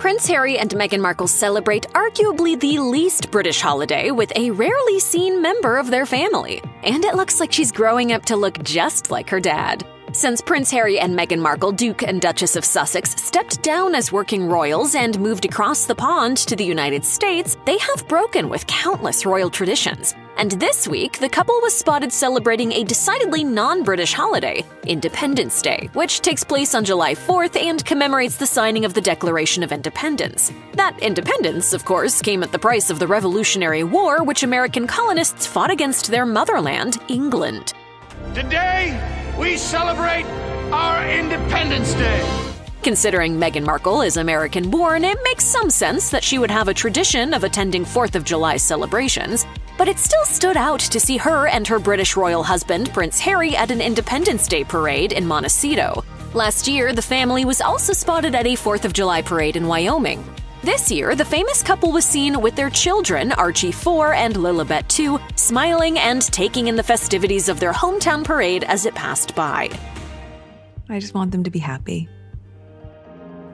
Prince Harry and Meghan Markle celebrate arguably the least British holiday with a rarely seen member of their family. And it looks like she's growing up to look just like her dad. Since Prince Harry and Meghan Markle, Duke and Duchess of Sussex, stepped down as working royals and moved across the pond to the United States, they have broken with countless royal traditions. And this week, the couple was spotted celebrating a decidedly non-British holiday, Independence Day, which takes place on July 4th and commemorates the signing of the Declaration of Independence. That independence, of course, came at the price of the Revolutionary War, which American colonists fought against their motherland, England. Today, we celebrate our Independence Day. Considering Meghan Markle is American-born, it makes some sense that she would have a tradition of attending 4th of July celebrations. But it still stood out to see her and her British royal husband, Prince Harry, at an Independence Day parade in Montecito. Last year, the family was also spotted at a 4th of July parade in Wyoming. This year, the famous couple was seen with their children, Archie 4 and Lilibet 2, smiling and taking in the festivities of their hometown parade as it passed by. I just want them to be happy.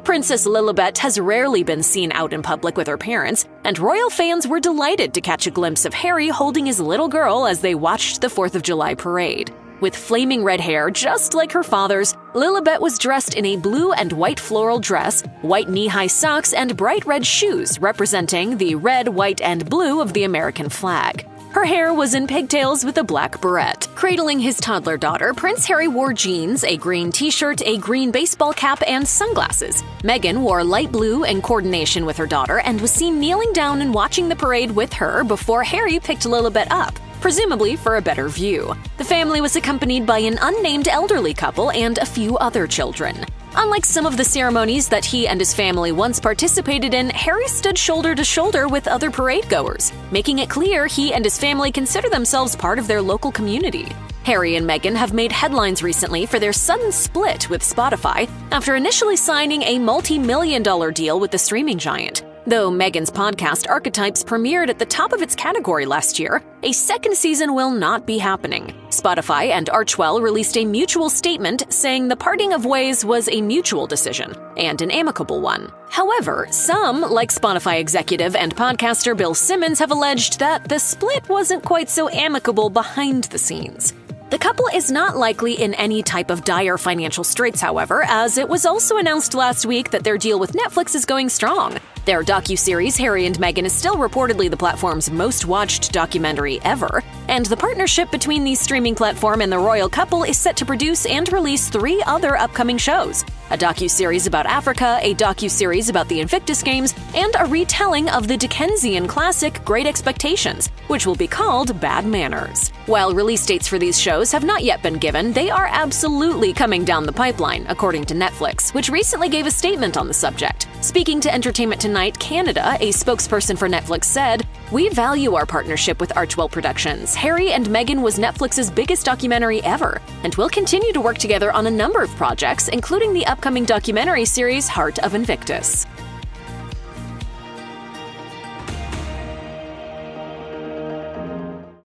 Princess Lilibet has rarely been seen out in public with her parents, and royal fans were delighted to catch a glimpse of Harry holding his little girl as they watched the 4th of July parade. With flaming red hair just like her father's, Lilibet was dressed in a blue and white floral dress, white knee-high socks, and bright red shoes representing the red, white, and blue of the American flag. Her hair was in pigtails with a black beret. Cradling his toddler daughter, Prince Harry wore jeans, a green t-shirt, a green baseball cap, and sunglasses. Meghan wore light blue in coordination with her daughter and was seen kneeling down and watching the parade with her before Harry picked Lilibet up, presumably for a better view. The family was accompanied by an unnamed elderly couple and a few other children. Unlike some of the ceremonies that he and his family once participated in, Harry stood shoulder to shoulder with other parade-goers, making it clear he and his family consider themselves part of their local community. Harry and Meghan have made headlines recently for their sudden split with Spotify after initially signing a multi-million-dollar deal with the streaming giant. Though Meghan's podcast Archetypes premiered at the top of its category last year, a second season will not be happening. Spotify and Archewell released a mutual statement saying the parting of ways was a mutual decision, and an amicable one. However, some, like Spotify executive and podcaster Bill Simmons, have alleged that the split wasn't quite so amicable behind the scenes. The couple is not likely in any type of dire financial straits, however, as it was also announced last week that their deal with Netflix is going strong. Their docuseries, Harry and Meghan, is still reportedly the platform's most-watched documentary ever, and the partnership between the streaming platform and the royal couple is set to produce and release 3 other upcoming shows: a docuseries about Africa, a docuseries about the Invictus Games, and a retelling of the Dickensian classic Great Expectations, which will be called Bad Manners. While release dates for these shows have not yet been given, they are absolutely coming down the pipeline, according to Netflix, which recently gave a statement on the subject. Speaking to Entertainment Tonight Canada, a spokesperson for Netflix said, "We value our partnership with Archewell Productions. Harry and Meghan was Netflix's biggest documentary ever, and we'll continue to work together on a number of projects, including the upcoming documentary series Heart of Invictus."